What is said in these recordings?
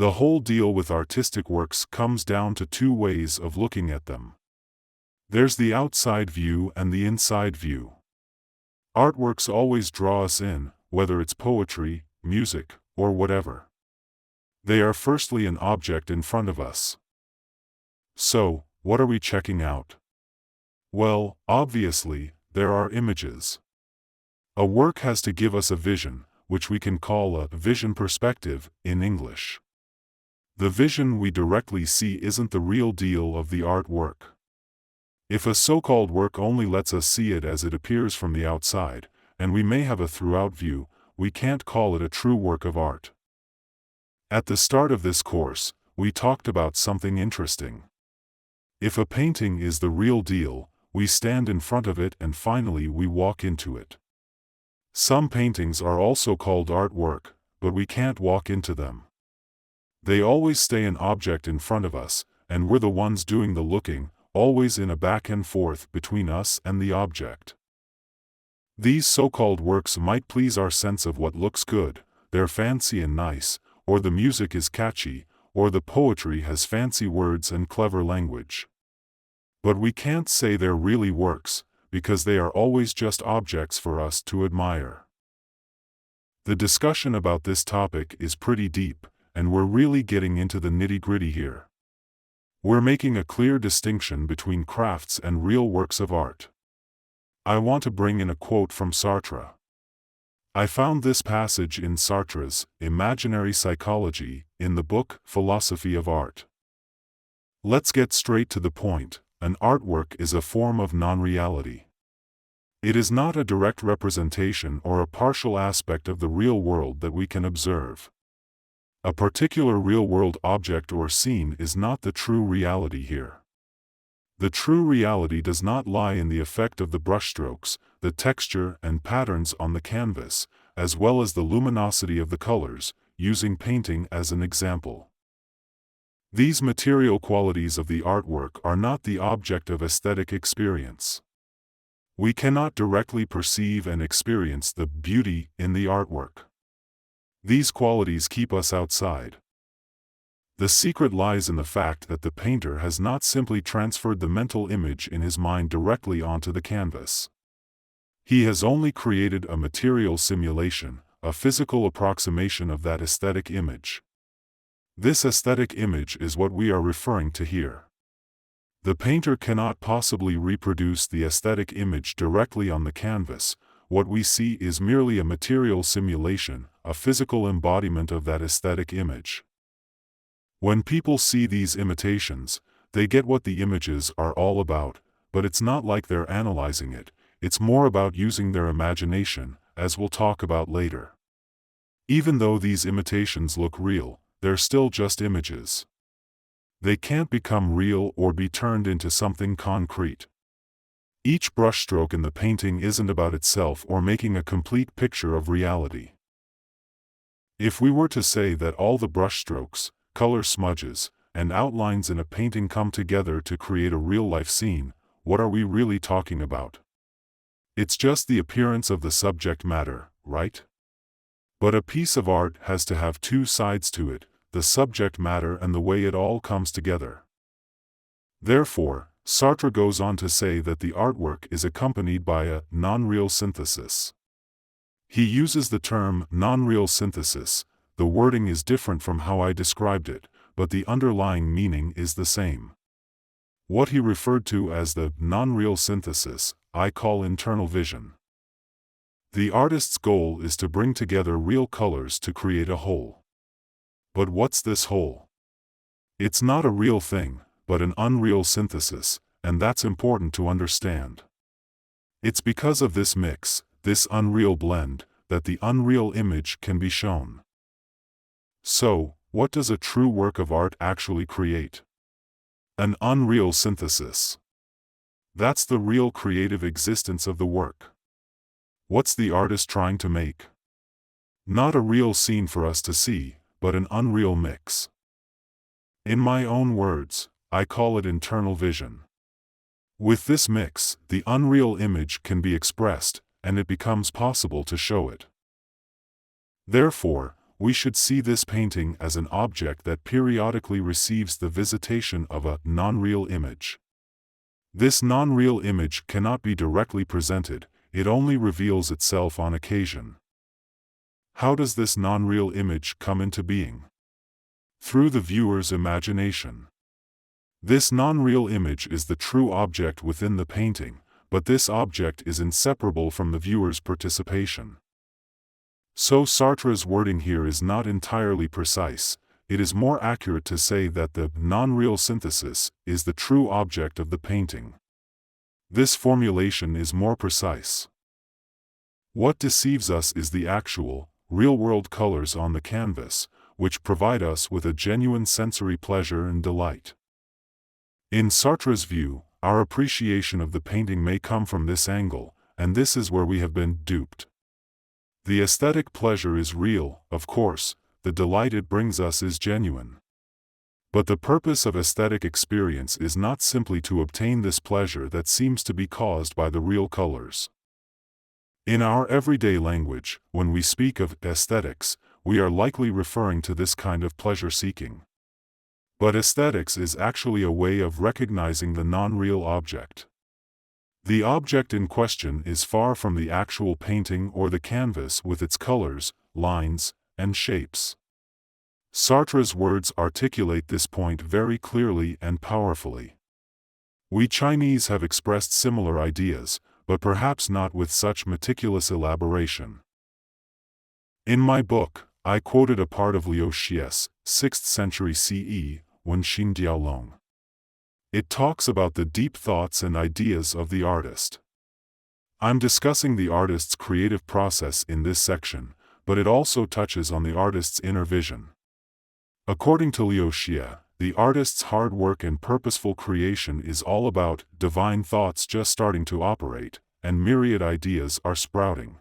The whole deal with artistic works comes down to two ways of looking at them. There's the outside view and the inside view. Artworks always draw us in, whether it's poetry, music, or whatever. They are firstly an object in front of us. So, what are we checking out? Well, obviously, there are images. A work has to give us a vision, which we can call a vision perspective in English. The vision we directly see isn't the real deal of the artwork. If a so-called work only lets us see it as it appears from the outside, and we may have a throughout view, we can't call it a true work of art. At the start of this course, we talked about something interesting. If a painting is the real deal, we stand in front of it and finally we walk into it. Some paintings are also called artwork, but we can't walk into them. They always stay an object in front of us, and we're the ones doing the looking, always in a back and forth between us and the object. These so-called works might please our sense of what looks good, they're fancy and nice, or the music is catchy, or the poetry has fancy words and clever language. But we can't say they're really works, because they are always just objects for us to admire. The discussion about this topic is pretty deep, and we're really getting into the nitty-gritty here. We're making a clear distinction between crafts and real works of art. I want to bring in a quote from Sartre. I found this passage in Sartre's Imaginary Psychology in the book Philosophy of Art. Let's get straight to the point. An artwork is a form of non-reality. It is not a direct representation or a partial aspect of the real world that we can observe. A particular real-world object or scene is not the true reality here. The true reality does not lie in the effect of the brushstrokes, the texture and patterns on the canvas, as well as the luminosity of the colors, using painting as an example. These material qualities of the artwork are not the object of aesthetic experience. We cannot directly perceive and experience the beauty in the artwork. These qualities keep us outside. The secret lies in the fact that the painter has not simply transferred the mental image in his mind directly onto the canvas. He has only created a material simulation, a physical approximation of that aesthetic image. This aesthetic image is what we are referring to here. The painter cannot possibly reproduce the aesthetic image directly on the canvas. What we see is merely a material simulation, a physical embodiment of that aesthetic image. When people see these imitations, they get what the images are all about, but it's not like they're analyzing it, it's more about using their imagination, as we'll talk about later. Even though these imitations look real, they're still just images. They can't become real or be turned into something concrete. Each brushstroke in the painting isn't about itself or making a complete picture of reality. If we were to say that all the brushstrokes, color smudges, and outlines in a painting come together to create a real-life scene, what are we really talking about? It's just the appearance of the subject matter, right? But a piece of art has to have two sides to it, the subject matter and the way it all comes together. Therefore, Sartre goes on to say that the artwork is accompanied by a non-real synthesis. He uses the term non-real synthesis. The wording is different from how I described it, but the underlying meaning is the same. What he referred to as the non-real synthesis, I call internal vision. The artist's goal is to bring together real colors to create a whole. But what's this whole? It's not a real thing, but an unreal synthesis, and that's important to understand. It's because of this mix, this unreal blend, that the unreal image can be shown. So, what does a true work of art actually create? An unreal synthesis. That's the real creative existence of the work. What's the artist trying to make? Not a real scene for us to see, but an unreal mix. In my own words, I call it internal vision. With this mix, the unreal image can be expressed, and it becomes possible to show it. Therefore, we should see this painting as an object that periodically receives the visitation of a non-real image. This non-real image cannot be directly presented, it only reveals itself on occasion. How does this non-real image come into being? Through the viewer's imagination. This non-real image is the true object within the painting, but this object is inseparable from the viewer's participation. So Sartre's wording here is not entirely precise. It is more accurate to say that the non-real synthesis is the true object of the painting. This formulation is more precise. What deceives us is the actual, real-world colors on the canvas, which provide us with a genuine sensory pleasure and delight. In Sartre's view, our appreciation of the painting may come from this angle, and this is where we have been duped. The aesthetic pleasure is real, of course, the delight it brings us is genuine. But the purpose of aesthetic experience is not simply to obtain this pleasure that seems to be caused by the real colors. In our everyday language, when we speak of aesthetics, we are likely referring to this kind of pleasure-seeking. But aesthetics is actually a way of recognizing the non-real object. The object in question is far from the actual painting or the canvas with its colors, lines, and shapes. Sartre's words articulate this point very clearly and powerfully. We Chinese have expressed similar ideas, but perhaps not with such meticulous elaboration. In my book, I quoted a part of Liu Xie's 6th century CE, Wen Xin Diaolong. It talks about the deep thoughts and ideas of the artist. I'm discussing the artist's creative process in this section, but it also touches on the artist's inner vision. According to Liu Xie, the artist's hard work and purposeful creation is all about divine thoughts just starting to operate, and myriad ideas are sprouting.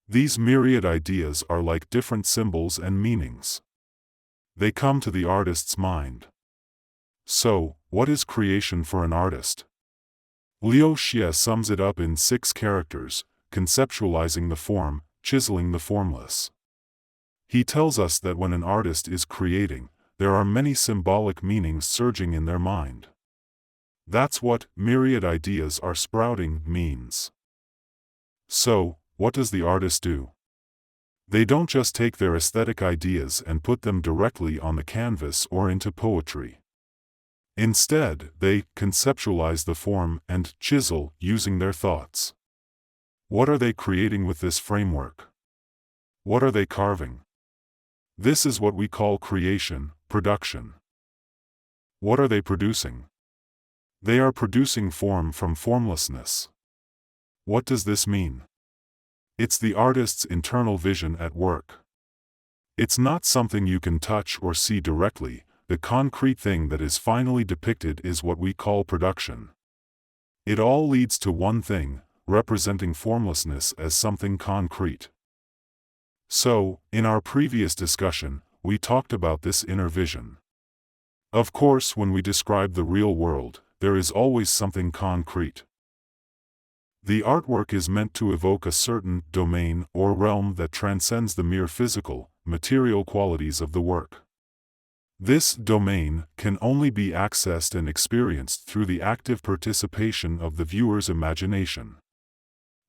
These myriad ideas are like different symbols and meanings. They come to the artist's mind. So, what is creation for an artist? Liu Xie sums it up in 6 characters: conceptualizing the form, chiseling the formless. He tells us that when an artist is creating, there are many symbolic meanings surging in their mind. That's what myriad ideas are sprouting means. So, what does the artist do? They don't just take their aesthetic ideas and put them directly on the canvas or into poetry. Instead, they conceptualize the form and chisel using their thoughts. What are they creating with this framework? What are they carving? This is what we call creation, production. What are they producing? They are producing form from formlessness. What does this mean? It's the artist's internal vision at work. It's not something you can touch or see directly. The concrete thing that is finally depicted is what we call production. It all leads to one thing, representing formlessness as something concrete. So, in our previous discussion, we talked about this inner vision. Of course, when we describe the real world, there is always something concrete. The artwork is meant to evoke a certain domain or realm that transcends the mere physical, material qualities of the work. This domain can only be accessed and experienced through the active participation of the viewer's imagination.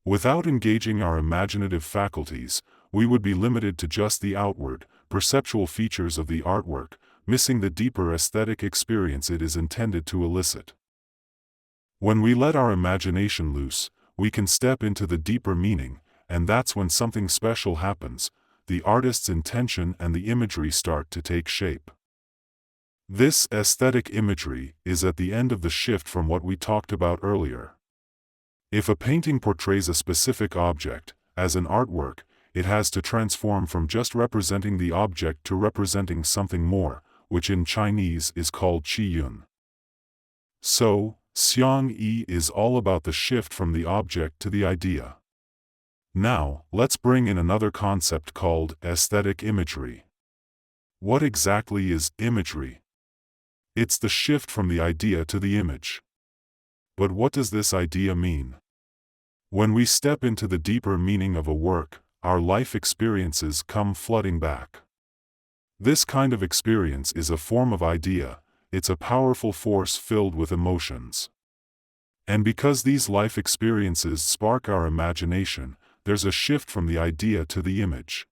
Without engaging our imaginative faculties, we would be limited to just the outward, perceptual features of the artwork, missing the deeper aesthetic experience it is intended to elicit. When we let our imagination loose, we can step into the deeper meaning, and that's when something special happens. The artist's intention and the imagery start to take shape. This aesthetic imagery is at the end of the shift from what we talked about earlier. If a painting portrays a specific object, as an artwork, it has to transform from just representing the object to representing something more, which in Chinese is called qiyun. So, Xiangyi is all about the shift from the object to the idea. Now, let's bring in another concept called aesthetic imagery. What exactly is imagery? It's the shift from the idea to the image. But what does this idea mean? When we step into the deeper meaning of a work, our life experiences come flooding back. This kind of experience is a form of idea, it's a powerful force filled with emotions. And because these life experiences spark our imagination, there's a shift from the idea to the image.